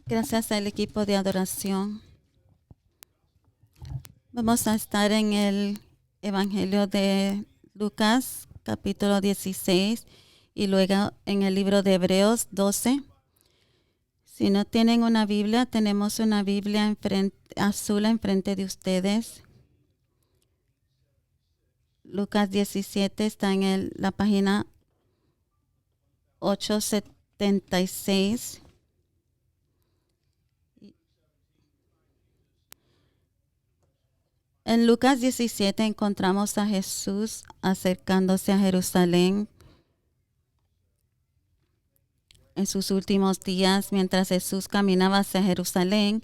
Gracias al equipo de adoración. Vamos a estar en el Evangelio de Lucas, capítulo 16, y luego en el libro de Hebreos 12. Si no tienen una Biblia, tenemos una Biblia azul enfrente de ustedes. Lucas 17 está en la página 876. En Lucas 17 encontramos a Jesús acercándose a Jerusalén en sus últimos días. Mientras Jesús caminaba hacia Jerusalén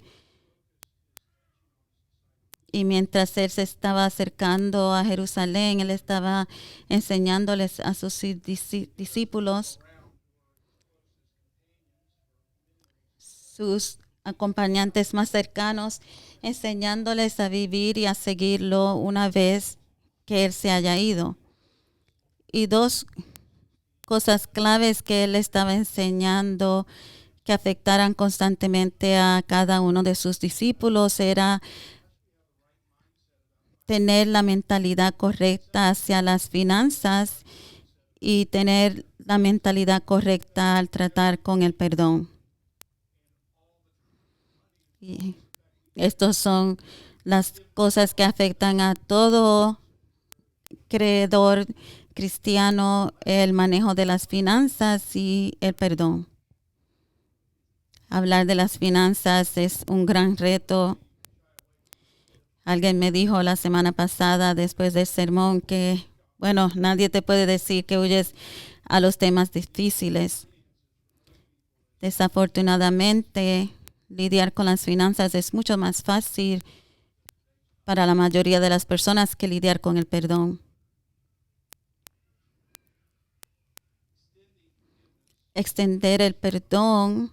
y mientras él se estaba acercando a Jerusalén, él estaba enseñándoles a sus discípulos, sus acompañantes más cercanos, enseñándoles a vivir y a seguirlo una vez que él se haya ido. Y dos cosas claves que él estaba enseñando que afectaran constantemente a cada uno de sus discípulos era tener la mentalidad correcta hacia las finanzas y tener la mentalidad correcta al tratar con el perdón. Y estos son las cosas que afectan a todo creedor cristiano: el manejo de las finanzas y el perdón. Hablar de las finanzas es un gran reto. Alguien me dijo la semana pasada, después del sermón, que, bueno, nadie te puede decir que huyes a los temas difíciles. Desafortunadamente, lidiar con las finanzas es mucho más fácil para la mayoría de las personas que lidiar con el perdón. Extender el perdón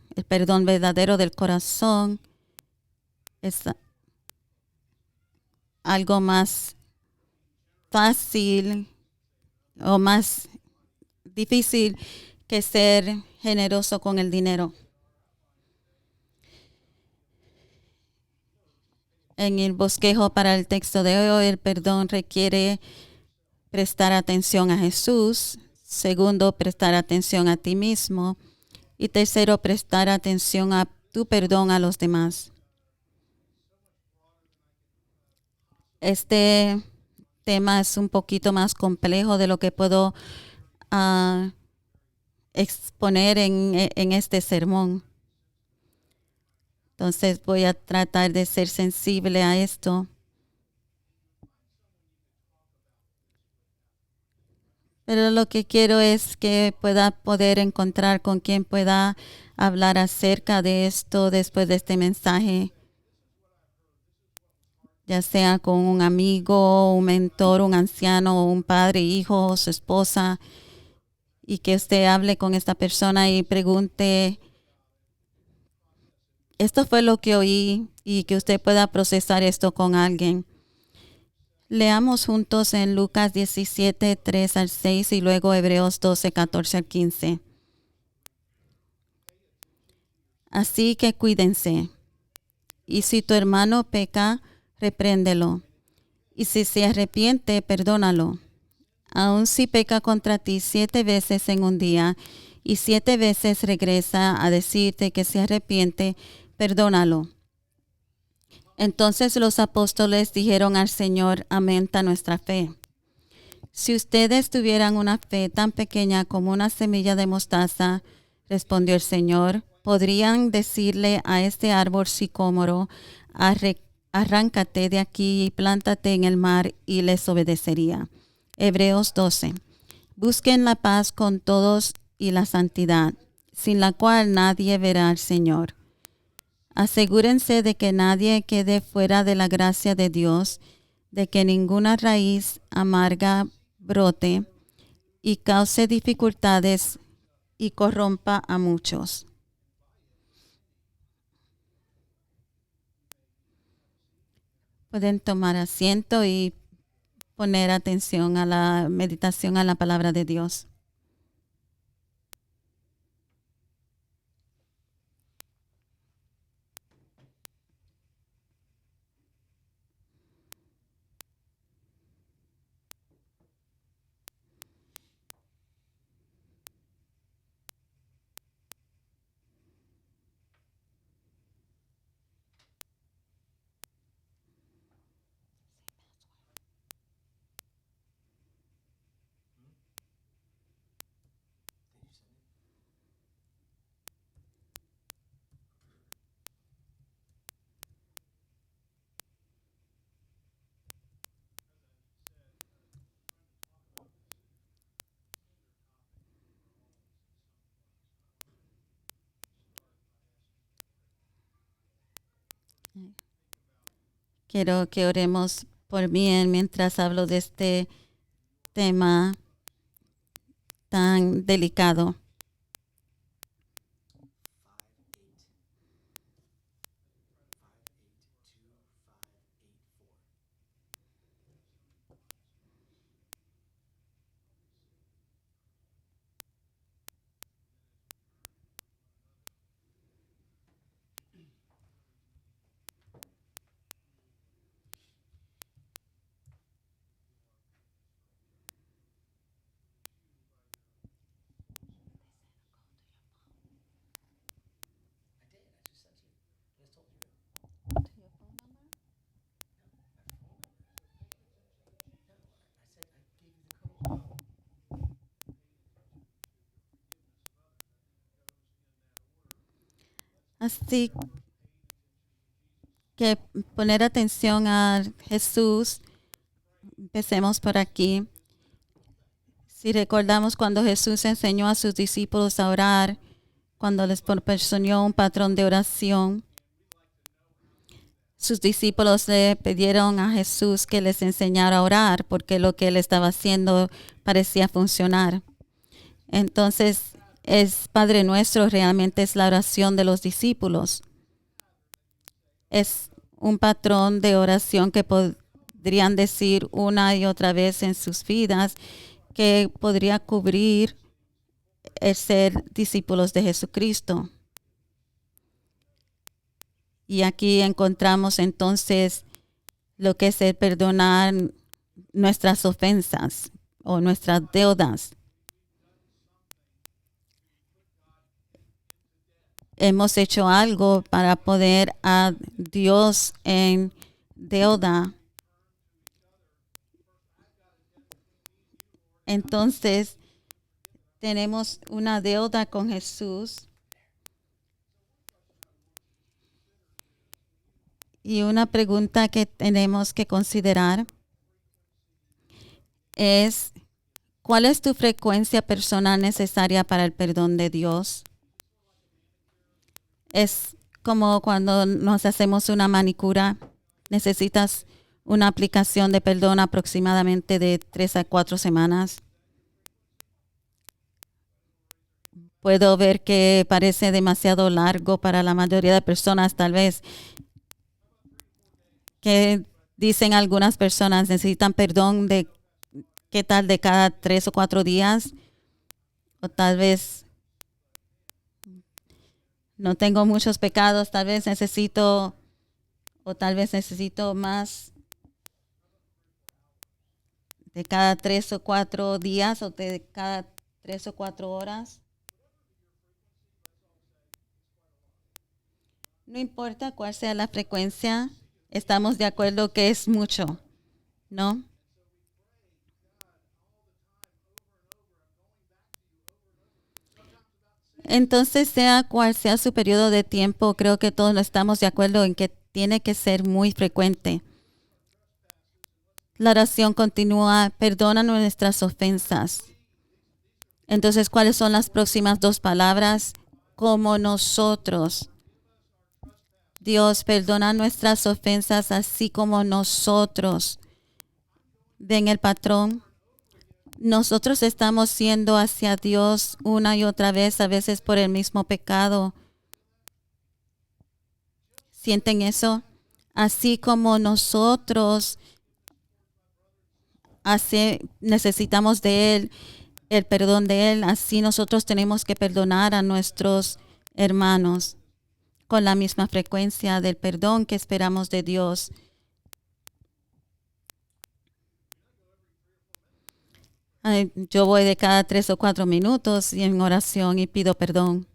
verdadero del corazón, es algo más fácil o más difícil que ser generoso con el dinero. En el bosquejo para el texto de hoy, el perdón requiere prestar atención a Jesús. Segundo, prestar atención a ti mismo. Y tercero, prestar atención a tu perdón a los demás. Este tema es un poquito más complejo de lo que puedo exponer en este sermón. Entonces voy a tratar de ser sensible a esto. Pero lo que quiero es que pueda poder encontrar con quien pueda hablar acerca de esto después de este mensaje. Ya sea con un amigo, un mentor, un anciano, un padre, hijo, su esposa. Y que usted hable con esta persona y pregunte: esto fue lo que oí, y que usted pueda procesar esto con alguien. Leamos juntos en Lucas 17, 3 al 6 y luego Hebreos 12, 14 al 15. Así que cuídense. Y si tu hermano peca, repréndelo. Y si se arrepiente, perdónalo. Aun si peca contra ti 7 veces en un día y 7 veces regresa a decirte que se arrepiente, perdónalo. Entonces los apóstoles dijeron al Señor: aumenta nuestra fe. Si ustedes tuvieran una fe tan pequeña como una semilla de mostaza, respondió el Señor, podrían decirle a este árbol sicómoro: arráncate de aquí y plántate en el mar, y les obedecería. Hebreos 12. Busquen la paz con todos y la santidad, sin la cual nadie verá al Señor. Asegúrense de que nadie quede fuera de la gracia de Dios, de que ninguna raíz amarga brote y cause dificultades y corrompa a muchos. Pueden tomar asiento y poner atención a la meditación a la palabra de Dios. Quiero que oremos por mí mientras hablo de este tema tan delicado. Así que poner atención a Jesús. Empecemos por aquí. Si recordamos cuando Jesús enseñó a sus discípulos a orar, cuando les proporcionó un patrón de oración, sus discípulos le pidieron a Jesús que les enseñara a orar porque lo que él estaba haciendo parecía funcionar. Entonces, es Padre Nuestro realmente es la oración de los discípulos. Es un patrón de oración que podrían decir una y otra vez en sus vidas, que podría cubrir el ser discípulos de Jesucristo. Y aquí encontramos entonces lo que es el perdonar nuestras ofensas o nuestras deudas. Hemos hecho algo para poner a Dios en deuda. Entonces, tenemos una deuda con Jesús. Y una pregunta que tenemos que considerar es, ¿cuál es tu frecuencia personal necesaria para el perdón de Dios? Es como cuando nos hacemos una manicura, necesitas una aplicación de perdón aproximadamente de 3 a 4 semanas. Puedo ver que parece demasiado largo para la mayoría de personas, tal vez, que dicen algunas personas necesitan perdón de qué tal de cada 3 o 4 días, o tal vez no tengo muchos pecados, tal vez necesito más de cada 3 o 4 días o de cada 3 o 4 horas. No importa cuál sea la frecuencia, estamos de acuerdo que es mucho, ¿no? Entonces, sea cual sea su periodo de tiempo, creo que todos estamos de acuerdo en que tiene que ser muy frecuente. La oración continúa, perdona nuestras ofensas. Entonces, ¿cuáles son las próximas 2 palabras? Como nosotros. Dios, perdona nuestras ofensas así como nosotros. Ven el patrón. Nosotros estamos siendo hacia Dios una y otra vez, a veces por el mismo pecado. ¿Sienten eso? Así como nosotros necesitamos de Él, el perdón de Él, así nosotros tenemos que perdonar a nuestros hermanos con la misma frecuencia del perdón que esperamos de Dios. Yo voy de cada 3 o 4 minutos en oración y pido perdón.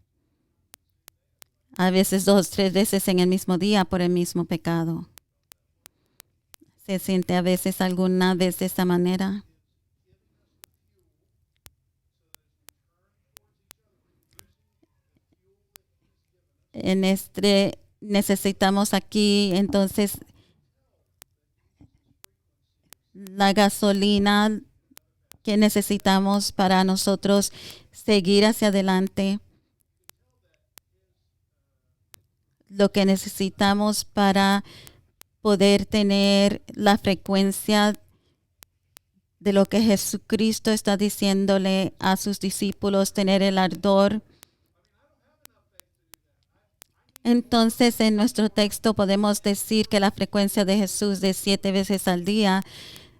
A veces 2 o 3 veces en el mismo día por el mismo pecado. ¿Se siente a veces alguna vez de esta manera? Necesitamos aquí entonces la gasolina que necesitamos para nosotros seguir hacia adelante. Lo que necesitamos para poder tener la frecuencia de lo que Jesucristo está diciéndole a sus discípulos, tener el ardor. Entonces, en nuestro texto podemos decir que la frecuencia de Jesús de 7 veces al día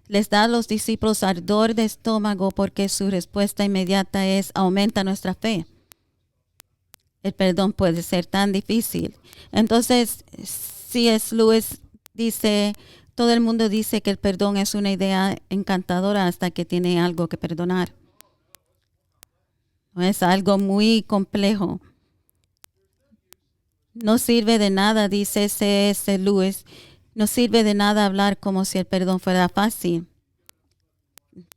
les da a los discípulos ardor de estómago porque su respuesta inmediata es aumenta nuestra fe. El perdón puede ser tan difícil. Entonces, C.S. Lewis dice, todo el mundo dice que el perdón es una idea encantadora hasta que tiene algo que perdonar. No es algo muy complejo. No sirve de nada, dice C.S. Lewis, no sirve de nada hablar como si el perdón fuera fácil.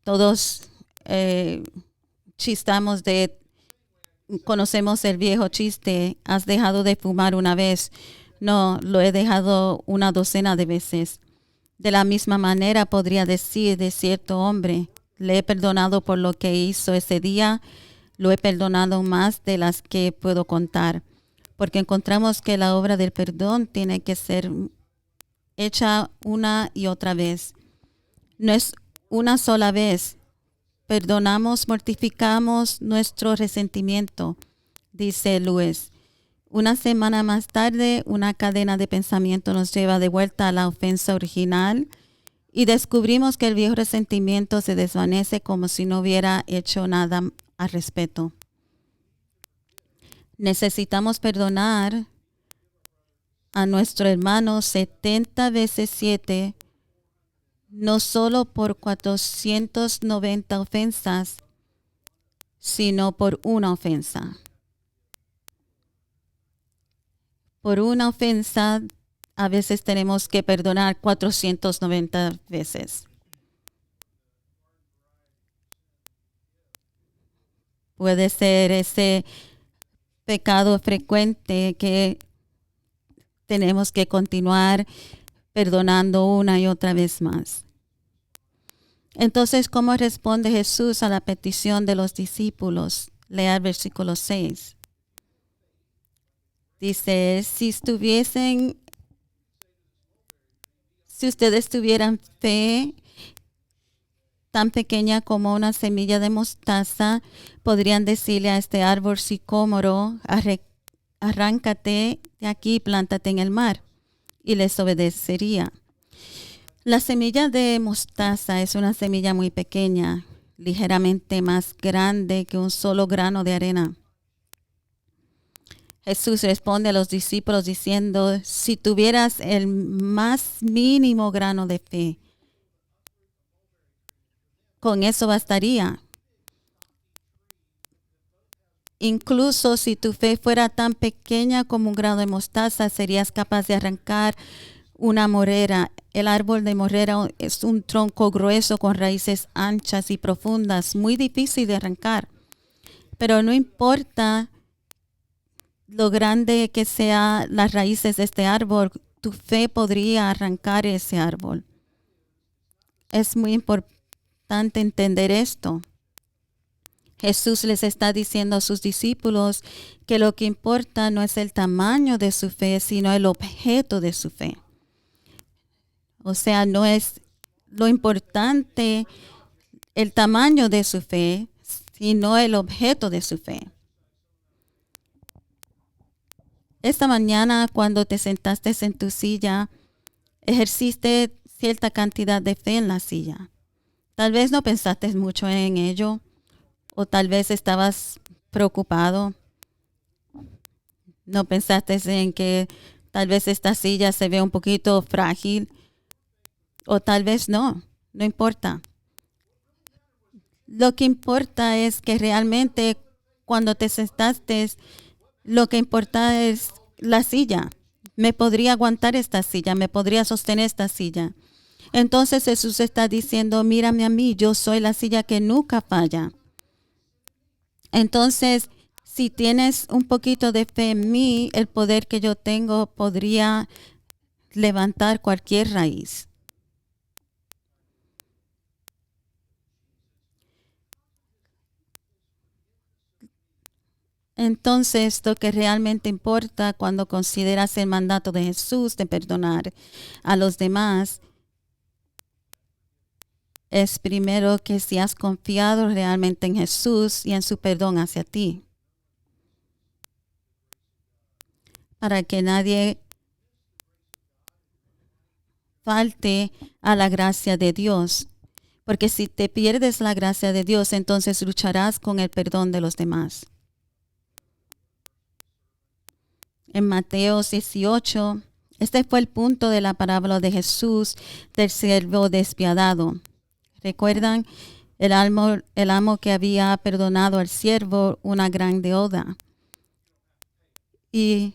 Todos chistamos conocemos el viejo chiste, has dejado de fumar una vez. No, lo he dejado una docena de veces. De la misma manera podría decir de cierto hombre, le he perdonado por lo que hizo ese día, lo he perdonado más de las que puedo contar. Porque encontramos que la obra del perdón tiene que ser hecha una y otra vez. No es una sola vez. Perdonamos, mortificamos nuestro resentimiento, dice Lewis. Una semana más tarde, una cadena de pensamiento nos lleva de vuelta a la ofensa original y descubrimos que el viejo resentimiento se desvanece como si no hubiera hecho nada al respecto. Necesitamos perdonar a nuestro hermano 70 veces 7, no solo por 490 ofensas, sino por una ofensa. Por una ofensa, a veces tenemos que perdonar 490 veces. Puede ser ese pecado frecuente que tenemos que continuar perdonando una y otra vez más. Entonces, ¿cómo responde Jesús a la petición de los discípulos? Lea el versículo 6. Dice, si ustedes tuvieran fe tan pequeña como una semilla de mostaza, podrían decirle a este árbol sicómoro, arráncate de aquí y plántate en el mar, y les obedecería. La semilla de mostaza es una semilla muy pequeña, ligeramente más grande que un solo grano de arena. Jesús responde a los discípulos diciendo, si tuvieras el más mínimo grano de fe, con eso bastaría. Incluso si tu fe fuera tan pequeña como un grano de mostaza, serías capaz de arrancar una morera. El árbol de morera es un tronco grueso con raíces anchas y profundas, muy difícil de arrancar. Pero no importa lo grande que sean las raíces de este árbol, tu fe podría arrancar ese árbol. Es muy importante entender esto. Jesús les está diciendo a sus discípulos que lo que importa no es el tamaño de su fe, sino el objeto de su fe. O sea, no es lo importante el tamaño de su fe, sino el objeto de su fe. Esta mañana, cuando te sentaste en tu silla, ejerciste cierta cantidad de fe en la silla. Tal vez no pensaste mucho en ello, o tal vez estabas preocupado. No pensaste en que tal vez esta silla se ve un poquito frágil, o tal vez no importa. Lo que importa es que realmente cuando te sentaste, lo que importa es la silla. Me podría aguantar esta silla, me podría sostener esta silla. Entonces Jesús está diciendo, mírame a mí, yo soy la silla que nunca falla. Entonces, si tienes un poquito de fe en mí, el poder que yo tengo podría levantar cualquier raíz. Entonces, lo que realmente importa cuando consideras el mandato de Jesús de perdonar a los demás es primero que si has confiado realmente en Jesús y en su perdón hacia ti. Para que nadie falte a la gracia de Dios. Porque si te pierdes la gracia de Dios, entonces lucharás con el perdón de los demás. En Mateo 18, este fue el punto de la parábola de Jesús del siervo despiadado. ¿Recuerdan? El amo que había perdonado al siervo una gran deuda. Y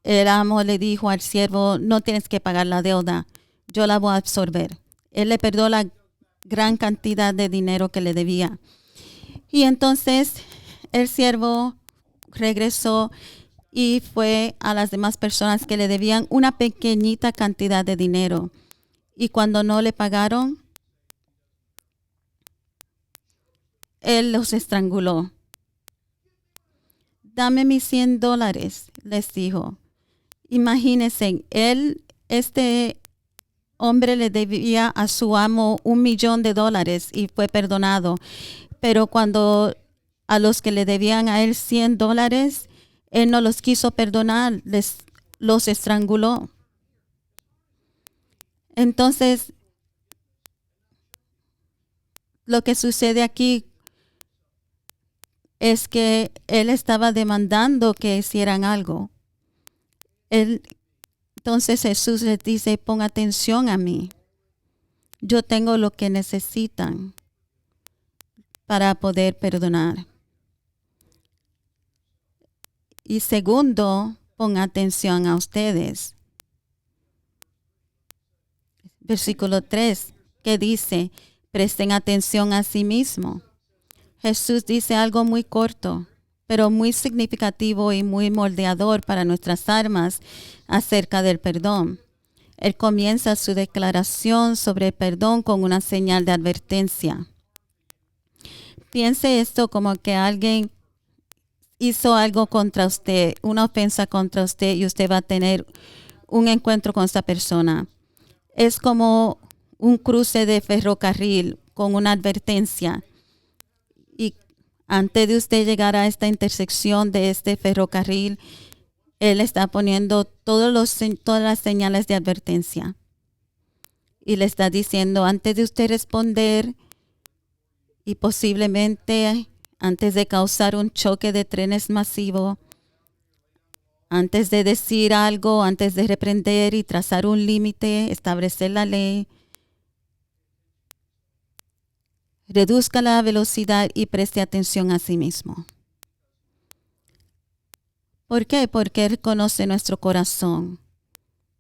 el amo le dijo al siervo, no tienes que pagar la deuda, yo la voy a absorber. Él le perdonó la gran cantidad de dinero que le debía. Y entonces el siervo regresó y fue a las demás personas que le debían una pequeñita cantidad de dinero. Y cuando no le pagaron, él los estranguló. Dame mis $100, les dijo. Imagínense, este hombre le debía a su amo $1,000,000 y fue perdonado. Pero cuando a los que le debían a él $100, él no los quiso perdonar, los estranguló. Entonces, lo que sucede aquí es que él estaba demandando que hicieran algo. Entonces Jesús les dice, pon atención a mí. Yo tengo lo que necesitan para poder perdonar. Y segundo, pon atención a ustedes. Versículo 3, que dice, presten atención a sí mismo. Jesús dice algo muy corto, pero muy significativo y muy moldeador para nuestras almas acerca del perdón. Él comienza su declaración sobre el perdón con una señal de advertencia. Piense esto como que alguien hizo algo contra usted, una ofensa contra usted, y usted va a tener un encuentro con esta persona. Es como un cruce de ferrocarril con una advertencia. Y antes de usted llegar a esta intersección de este ferrocarril, él está poniendo todas las señales de advertencia. Y le está diciendo, antes de usted responder y posiblemente antes de causar un choque de trenes masivo, antes de decir algo, antes de reprender y trazar un límite, establecer la ley, reduzca la velocidad y preste atención a sí mismo. ¿Por qué? Porque Él conoce nuestro corazón.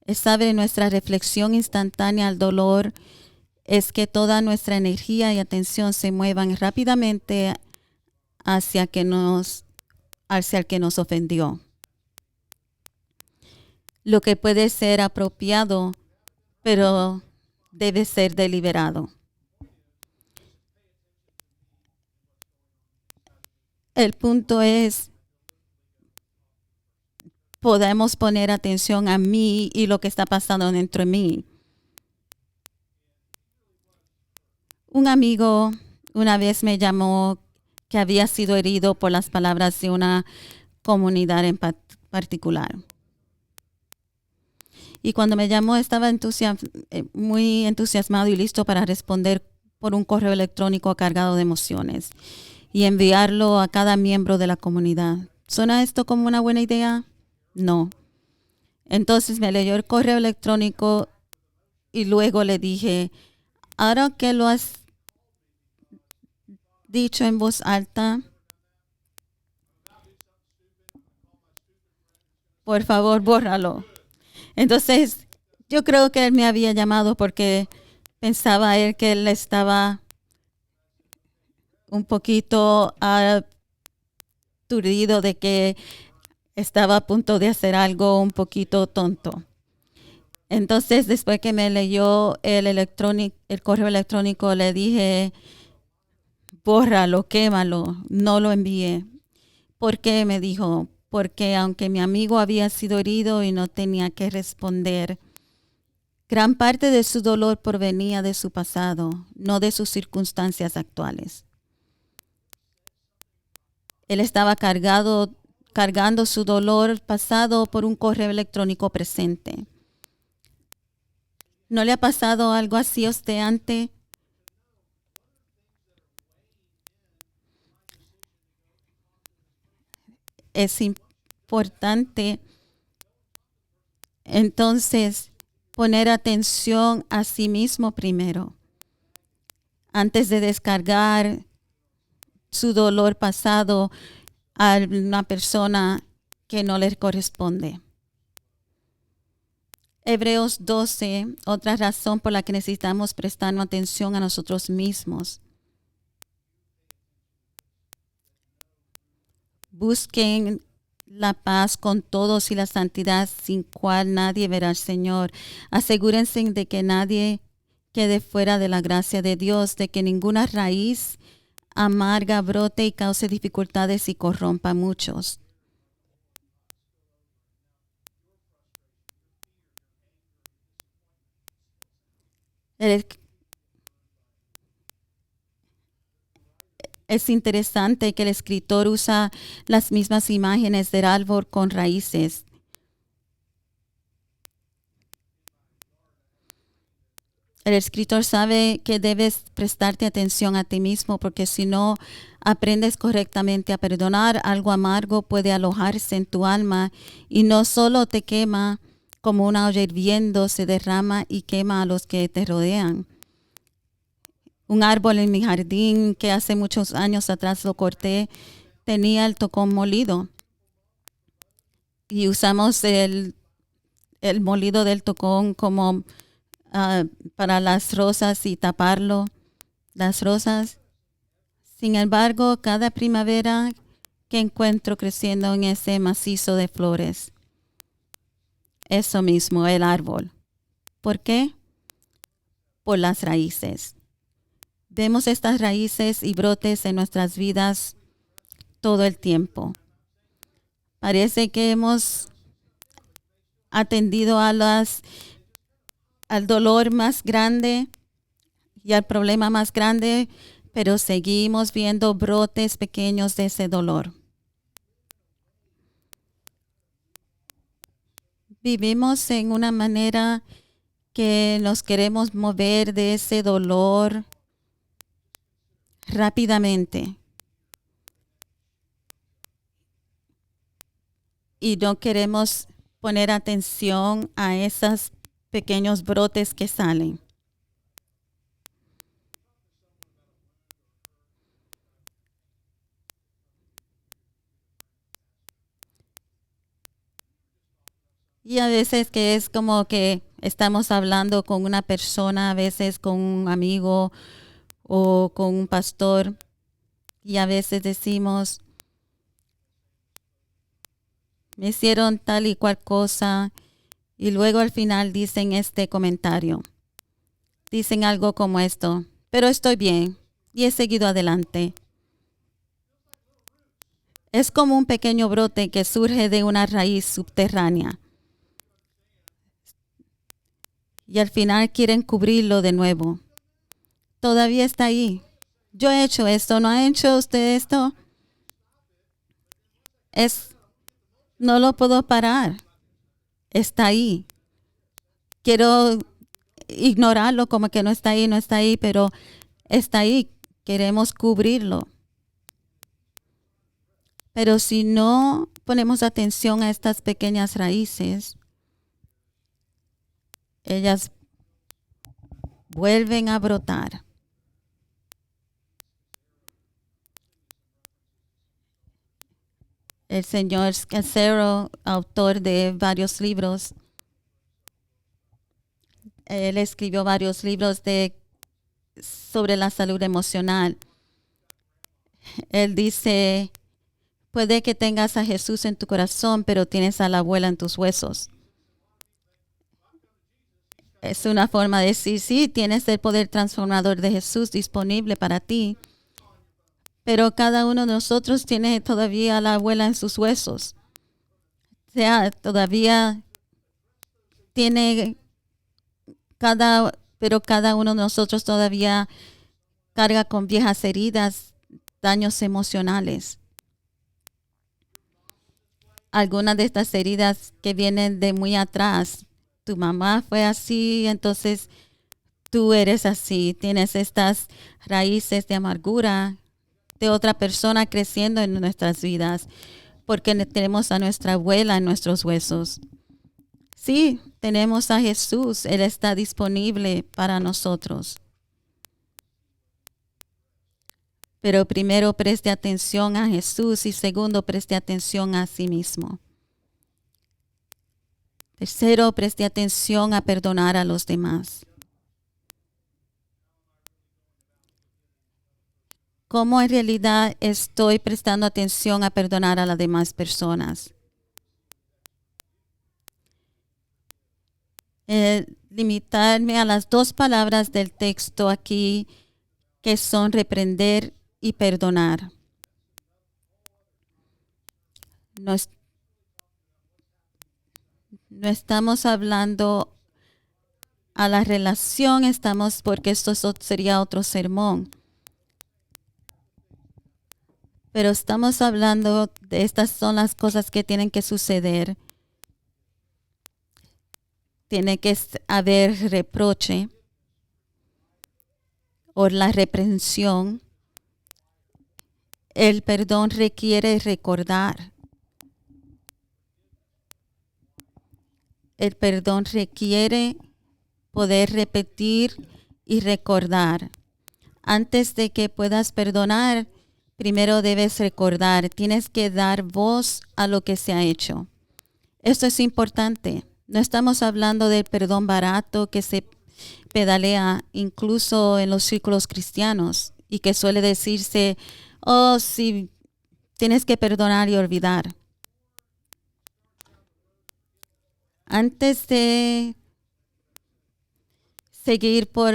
Él sabe nuestra reflexión instantánea al dolor es que toda nuestra energía y atención se muevan rápidamente hacia el que nos ofendió. Lo que puede ser apropiado, pero debe ser deliberado. El punto es, podemos poner atención a mí y lo que está pasando dentro de mí. Un amigo una vez me llamó que había sido herido por las palabras de una comunidad en particular. Y cuando me llamó estaba muy entusiasmado y listo para responder por un correo electrónico cargado de emociones y enviarlo a cada miembro de la comunidad. ¿Suena esto como una buena idea? No. Entonces me leyó el correo electrónico y luego le dije, ahora que lo has dicho en voz alta, por favor, bórralo. Entonces, yo creo que él me había llamado porque pensaba él que él estaba un poquito aturdido de que estaba a punto de hacer algo un poquito tonto. Entonces, después que me leyó el correo electrónico, le dije, bórralo, quémalo, no lo envíe. ¿Por qué? Me dijo. Porque aunque mi amigo había sido herido y no tenía que responder, gran parte de su dolor provenía de su pasado, no de sus circunstancias actuales. Él estaba cargando su dolor pasado por un correo electrónico presente. ¿No le ha pasado algo así a usted antes? Es importante entonces poner atención a sí mismo primero, antes de descargar su dolor pasado a una persona que no le corresponde. Hebreos 12, otra razón por la que necesitamos prestar atención a nosotros mismos. Busquen la paz con todos y la santidad sin cual nadie verá al Señor. Asegúrense de que nadie quede fuera de la gracia de Dios, de que ninguna raíz amarga brote y cause dificultades y corrompa a muchos. Es interesante que el escritor usa las mismas imágenes del árbol con raíces. El escritor sabe que debes prestarte atención a ti mismo porque si no aprendes correctamente a perdonar, algo amargo puede alojarse en tu alma y no solo te quema como una olla hirviendo, se derrama y quema a los que te rodean. Un árbol en mi jardín que hace muchos años atrás lo corté tenía el tocón molido y usamos el molido del tocón como para las rosas y taparlo, las rosas. Sin embargo, cada primavera que encuentro creciendo en ese macizo de flores, eso mismo, el árbol. ¿Por qué? Por las raíces. Vemos estas raíces y brotes en nuestras vidas todo el tiempo. Parece que hemos atendido al dolor más grande y al problema más grande, pero seguimos viendo brotes pequeños de ese dolor. Vivimos en una manera que nos queremos mover de ese dolor rápidamente. Y no queremos poner atención a esos pequeños brotes que salen. Y a veces que es como que estamos hablando con una persona, a veces con un amigo o con un pastor, y a veces decimos, me hicieron tal y cual cosa, y luego al final dicen este comentario. Dicen algo como esto, pero estoy bien y he seguido adelante. Es como un pequeño brote que surge de una raíz subterránea. Y al final quieren cubrirlo de nuevo. Todavía está ahí. Yo he hecho esto, ¿no ha hecho usted esto? No lo puedo parar. Está ahí. Quiero ignorarlo como que no está ahí, pero está ahí. Queremos cubrirlo. Pero si no ponemos atención a estas pequeñas raíces, ellas vuelven a brotar. El señor Scazzero, autor de varios libros, él escribió varios libros sobre la salud emocional. Él dice, puede que tengas a Jesús en tu corazón, pero tienes a la abuela en tus huesos. Es una forma de decir, sí, tienes el poder transformador de Jesús disponible para ti, pero cada uno de nosotros tiene todavía la abuela en sus huesos. O sea, todavía tiene pero cada uno de nosotros todavía carga con viejas heridas, daños emocionales. Algunas de estas heridas que vienen de muy atrás. Tu mamá fue así, entonces tú eres así. Tienes estas raíces de amargura de otra persona creciendo en nuestras vidas, porque tenemos a nuestra abuela en nuestros huesos. Sí, tenemos a Jesús. Él está disponible para nosotros. Pero primero preste atención a Jesús y segundo preste atención a sí mismo. Tercero, preste atención a perdonar a los demás. ¿Cómo en realidad estoy prestando atención a perdonar a las demás personas? Limitarme a las dos palabras del texto aquí, que son reprender y perdonar. No estamos hablando a la relación, porque esto sería otro sermón. Pero estamos hablando de estas son las cosas que tienen que suceder. Tiene que haber reproche o la reprensión. El perdón requiere recordar. El perdón requiere poder repetir y recordar. Antes de que puedas perdonar, primero debes recordar. Tienes que dar voz a lo que se ha hecho. Esto es importante. No estamos hablando del perdón barato que se pedalea incluso en los círculos cristianos y que suele decirse, oh, sí, tienes que perdonar y olvidar. Antes de seguir por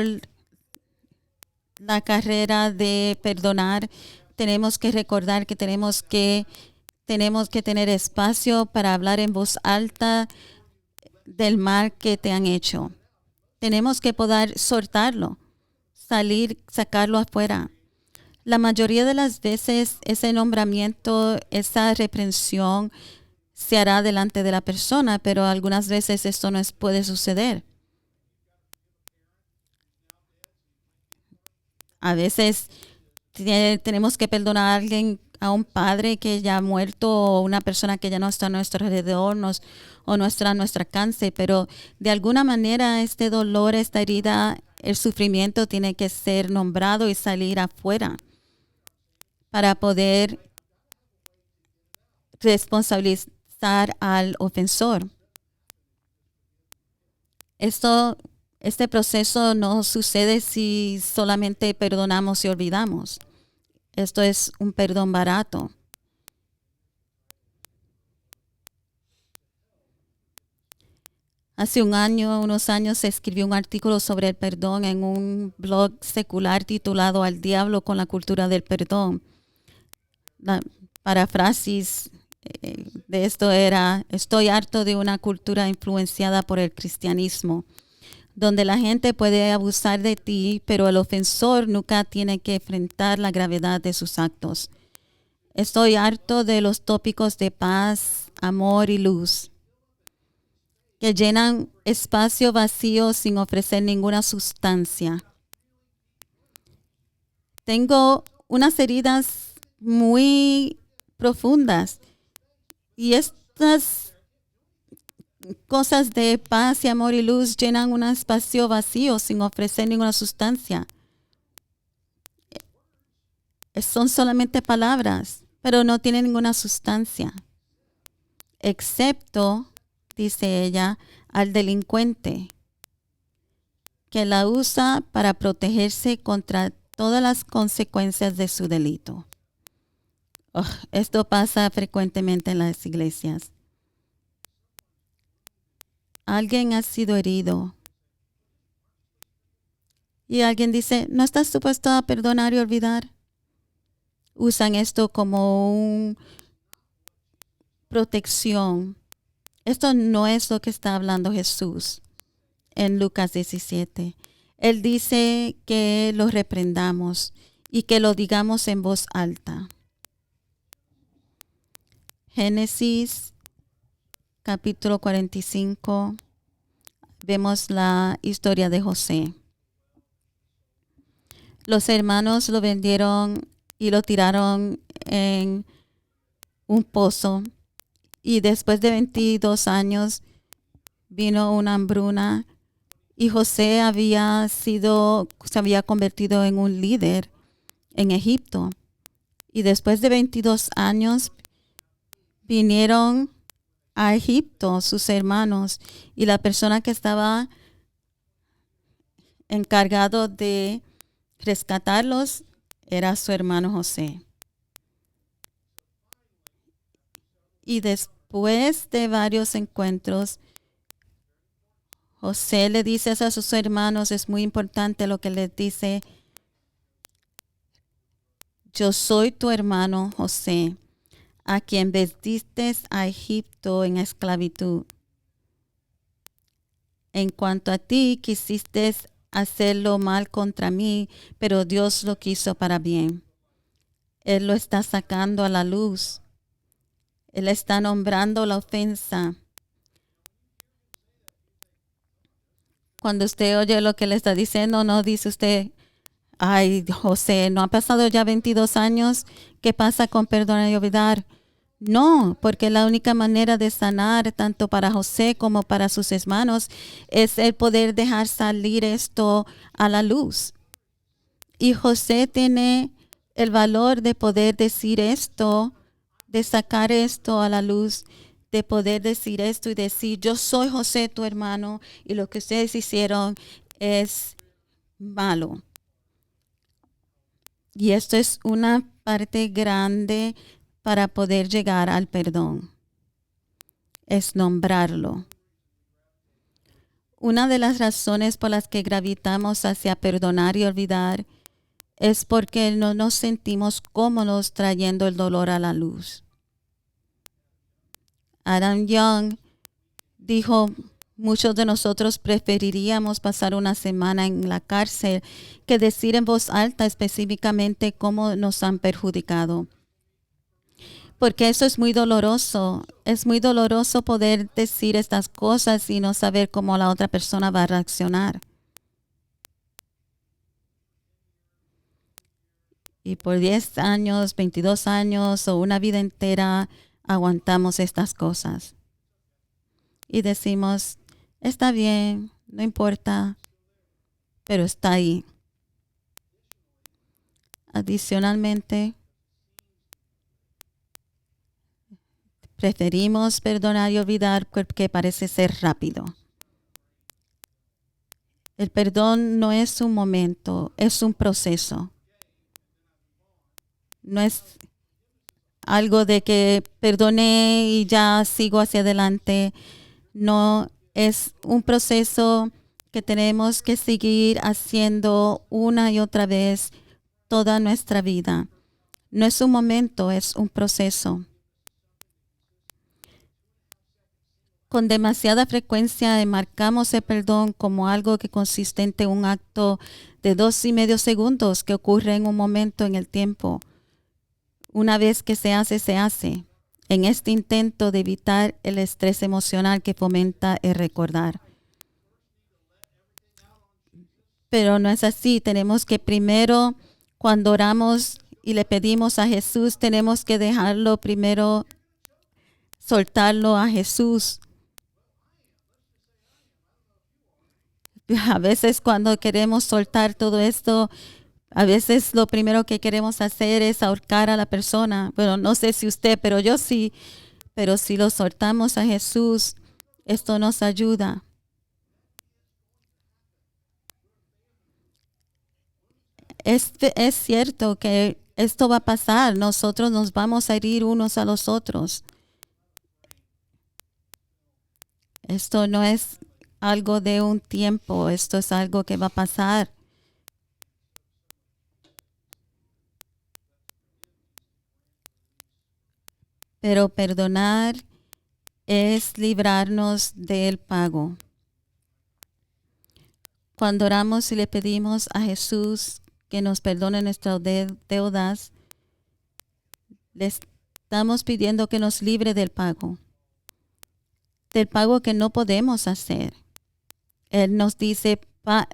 la carrera de perdonar, tenemos que recordar que tenemos que tener espacio para hablar en voz alta del mal que te han hecho. Tenemos que poder soltarlo, sacarlo afuera. La mayoría de las veces ese nombramiento, esa reprensión se hará delante de la persona, pero algunas veces esto no puede suceder. A veces tenemos que perdonar a alguien, a un padre que ya ha muerto o una persona que ya no está a nuestro alrededor o nuestra cáncer, pero de alguna manera este dolor, esta herida, el sufrimiento tiene que ser nombrado y salir afuera para poder responsabilizar al ofensor. Este proceso no sucede si solamente perdonamos y olvidamos. Esto es un perdón barato. Hace unos años se escribió un artículo sobre el perdón en un blog secular titulado Al diablo con la cultura del perdón. La paráfrasis de esto era: estoy harto de una cultura influenciada por el cristianismo, donde la gente puede abusar de ti, pero el ofensor nunca tiene que enfrentar la gravedad de sus actos. Estoy harto de los tópicos de paz, amor y luz, que llenan espacio vacío sin ofrecer ninguna sustancia. Tengo unas heridas muy profundas y estas cosas de paz y amor y luz llenan un espacio vacío sin ofrecer ninguna sustancia. Son solamente palabras, pero no tienen ninguna sustancia. Excepto, dice ella, al delincuente, que la usa para protegerse contra todas las consecuencias de su delito. Esto pasa frecuentemente en las iglesias. Alguien ha sido herido y alguien dice, ¿no estás supuesto a perdonar y olvidar? usan esto como una protección. Esto no es lo que está hablando Jesús en Lucas 17. Él dice que lo reprendamos y que lo digamos en voz alta. Génesis capítulo 45. Vemos la historia de José. Los hermanos lo vendieron y lo tiraron en un pozo. Y después de 22 años vino una hambruna y José se había convertido en un líder en Egipto. Y después de 22 años vinieron a Egipto sus hermanos y la persona que estaba encargado de rescatarlos era su hermano José. Y después de varios encuentros, José le dice a sus hermanos, es muy importante lo que les dice: yo soy tu hermano José, a quien vendiste a Egipto en esclavitud. En cuanto a ti, quisiste hacerlo mal contra mí, pero Dios lo quiso para bien. Él lo está sacando a la luz. Él está nombrando la ofensa. Cuando usted oye lo que le está diciendo, no dice usted: ay, José, ¿no ha pasado ya 22 años? ¿Qué pasa con perdonar y olvidar? No, porque la única manera de sanar tanto para José como para sus hermanos es el poder dejar salir esto a la luz. Y José tiene el valor de poder decir esto, de sacar esto a la luz, de poder decir esto y decir: yo soy José, tu hermano, y lo que ustedes hicieron es malo. Y esto es una parte grande para poder llegar al perdón. Es nombrarlo. Una de las razones por las que gravitamos hacia perdonar y olvidar es porque no nos sentimos cómodos trayendo el dolor a la luz. Adam Young dijo: muchos de nosotros preferiríamos pasar una semana en la cárcel que decir en voz alta específicamente cómo nos han perjudicado. Porque eso es muy doloroso. Es muy doloroso poder decir estas cosas y no saber cómo la otra persona va a reaccionar. Y por 10 años, 22 años o una vida entera aguantamos estas cosas. Y decimos: está bien, no importa, pero está ahí. Adicionalmente, preferimos perdonar y olvidar porque parece ser rápido. El perdón no es un momento, es un proceso. No es algo de que perdoné y ya sigo hacia adelante. No, es un proceso que tenemos que seguir haciendo una y otra vez toda nuestra vida. No es un momento, es un proceso. Con demasiada frecuencia enmarcamos el perdón como algo que consiste en un acto de 2.5 segundos que ocurre en un momento en el tiempo. Una vez que se hace, se hace. En este intento de evitar el estrés emocional que fomenta el recordar. Pero no es así. Tenemos que primero, cuando oramos y le pedimos a Jesús, tenemos que dejarlo primero, soltarlo a Jesús. A veces cuando queremos soltar todo esto, a veces lo primero que queremos hacer es ahorcar a la persona. Bueno, no sé si usted, pero yo sí. Pero si lo soltamos a Jesús, esto nos ayuda. Es cierto que esto va a pasar. Nosotros nos vamos a herir unos a los otros. Esto no es algo de un tiempo. Esto es algo que va a pasar. pero perdonar es librarnos del pago. Cuando oramos y le pedimos a Jesús que nos perdone nuestras deudas, le estamos pidiendo que nos libre del pago que no podemos hacer. Él nos dice,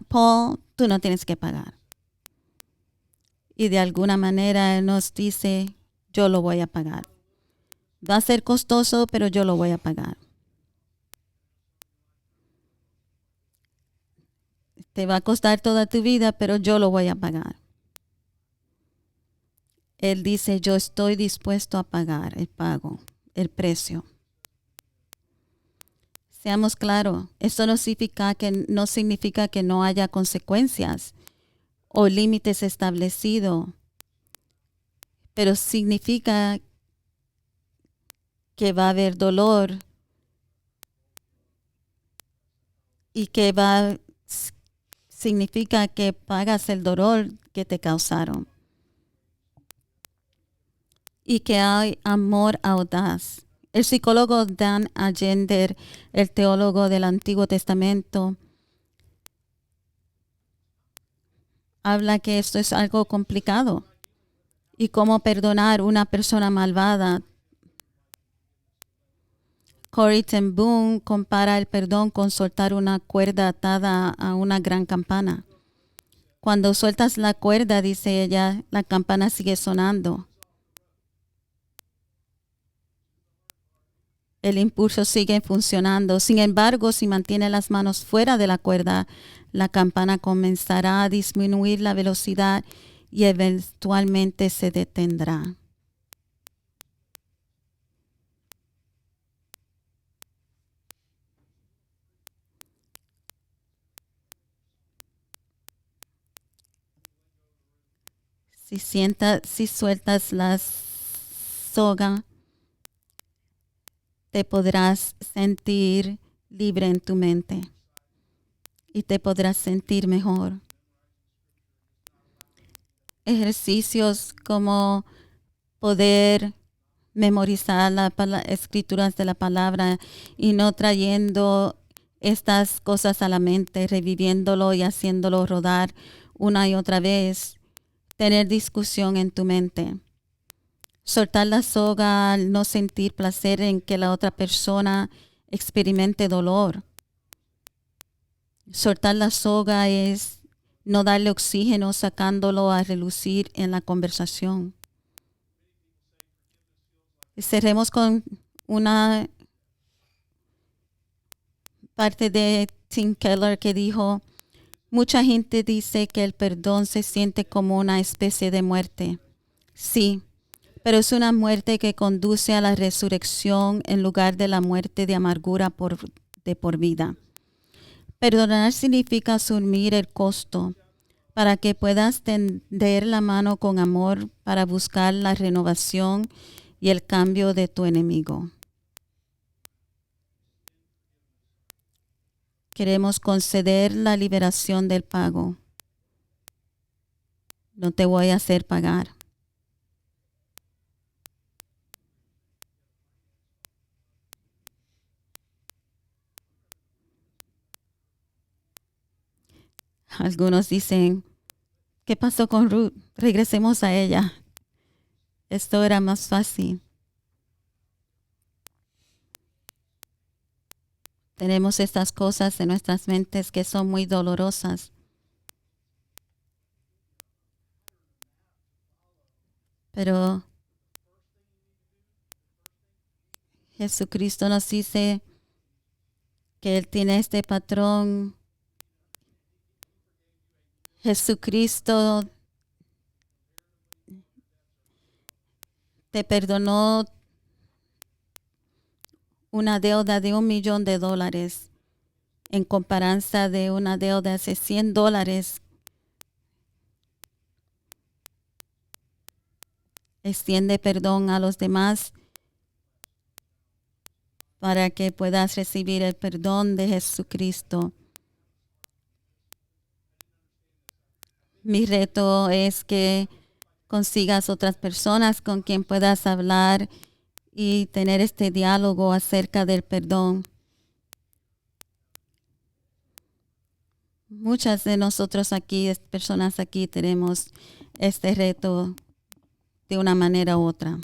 Paul, tú no tienes que pagar. Y de alguna manera Él nos dice, yo lo voy a pagar. Va a ser costoso, pero yo lo voy a pagar. Te va a costar toda tu vida, pero yo lo voy a pagar. Él dice, yo estoy dispuesto a pagar el precio. Seamos claros, esto no significa que no haya consecuencias o límites establecidos, pero significa que va a haber dolor y que significa que pagas el dolor que te causaron y que hay amor audaz. El psicólogo Dan Allender, el teólogo del Antiguo Testamento, habla que esto es algo complicado y cómo perdonar a una persona malvada. Corrie ten Boom compara el perdón con soltar una cuerda atada a una gran campana. Cuando sueltas la cuerda, dice ella, la campana sigue sonando. El impulso sigue funcionando. Sin embargo, si mantiene las manos fuera de la cuerda, la campana comenzará a disminuir la velocidad y eventualmente se detendrá. Si sueltas la soga, te podrás sentir libre en tu mente y te podrás sentir mejor. Ejercicios como poder memorizar las escrituras de la palabra y no trayendo estas cosas a la mente, reviviéndolo y haciéndolo rodar una y otra vez. Tener discusión en tu mente. Soltar la soga al no sentir placer en que la otra persona experimente dolor. Soltar la soga es no darle oxígeno sacándolo a relucir en la conversación. Cerremos con una parte de Tim Keller que dijo, mucha gente dice que el perdón se siente como una especie de muerte. Sí, pero es una muerte que conduce a la resurrección en lugar de la muerte de amargura de por vida. Perdonar significa asumir el costo para que puedas tender la mano con amor para buscar la renovación y el cambio de tu enemigo. Queremos conceder la liberación del pago. No te voy a hacer pagar. Algunos dicen, ¿qué pasó con Ruth? Regresemos a ella. Esto era más fácil. Tenemos estas cosas en nuestras mentes que son muy dolorosas. Pero Jesucristo nos dice que Él tiene este patrón. Jesucristo te perdonó una deuda de $1,000,000 en comparación de una deuda de $100. Extiende perdón a los demás para que puedas recibir el perdón de Jesucristo. Mi reto es que consigas otras personas con quien puedas hablar y tener este diálogo acerca del perdón. Muchas de nosotros aquí, personas aquí, tenemos este reto de una manera u otra.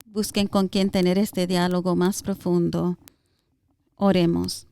Busquen con quién tener este diálogo más profundo. Oremos.